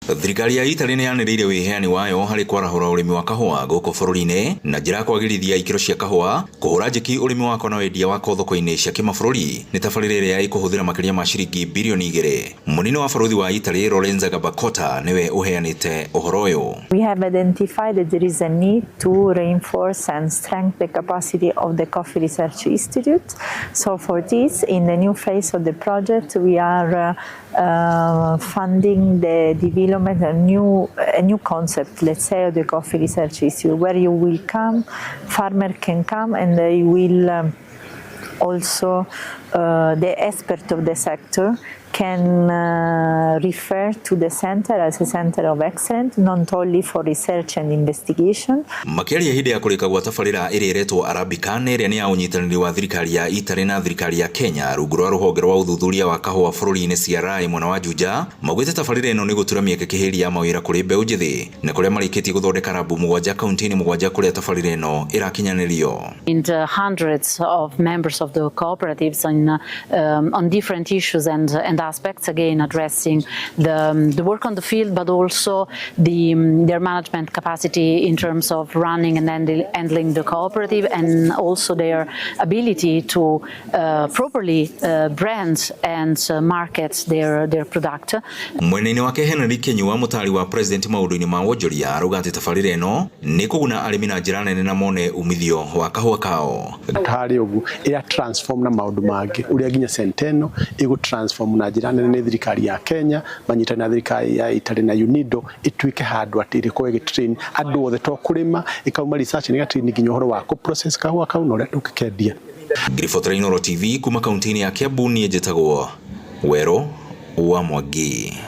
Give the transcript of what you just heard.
Thirikari ya Italy nĩ yanĩrĩire wĩheani wayo harĩ kwarahũra ũrĩmi wa kahũa gũkũ bũrũri-inĩ na njĩra ya kwagĩrithia ikĩro cia kahũa, kũhũra njeki ũrĩmi wako na wendia wako thoko-inĩ cia kĩmabũrũri nĩ tabarĩra ĩrĩa ĩkũhũthĩra makĩria ma ciringi mbirioni 2. Mũnini wa bũrũri wa Italy Lorenzo Gabakota nĩwe ũheanĩte ũhoro ũyũ. We have identified that there is a need to reinforce and strengthen the capacity of the Coffee Research Institute. So for this, in the new phase of the project, we are funding the development of a new concept, let's say, of the Coffee Research Institute, where you will come, farmer can come, and they will also the expert of the sector can refer to the center as a center of excellence, not only for research and investigation. Makĩria hĩndĩ ya kũrĩka gwa tabarĩra ĩrĩa ĩretwo Arabica ĩrĩa nĩ ya ũnyitanĩri wa thirikari ya Italy na thirikari ya Kenya rungu rwa rũhonge rwa ũthuthuria wa kahũa bũrũri-inĩ CRI mwena wa Juja, maugĩte tabarĩra ĩno nĩ gũtura mĩeke kĩhĩri ya mawĩra kũrĩ mbeũ njĩthĩ na kũrĩa marĩkĩtie gũthondeka rabu 7 kaunti-inĩ 7 kũrĩa tabarĩra ĩno ĩrakinyanĩrio. In the hundreds of members of the cooperatives on different issues and aspects, again addressing the work on the field, but also their management capacity in terms of running and handling the cooperative, and also their ability to properly brand and market their product. Mwena-inĩ wake Henry Kenyua, mũtari wa president maũndũ-inĩ ma wonjoria, arauga atĩ tabarĩra ĩno nĩ kũguna arĩmi na njĩra nene na mone umithio wa kahũa kao. Harĩ ũguo ĩra transform na maũndũ mangĩ ũrĩa nginya Centeno ĩgũ transform na njĩra nene nĩ thirikari ya Kenya manyitana na thirikari ya Italy na UNIDO ĩtuĩke handũ atĩ ĩrĩkorwo ĩgĩtrain andũ othe to kũrĩma ĩkauma research nĩ gatrain nginya ũhoro wa process kahũa kau na ũrĩa ndũngĩkendia. Ngiriboto-inĩ TV kuma kaunti-inĩ ya Kiambu niĩ njĩtagwo Wero wa Mwangi.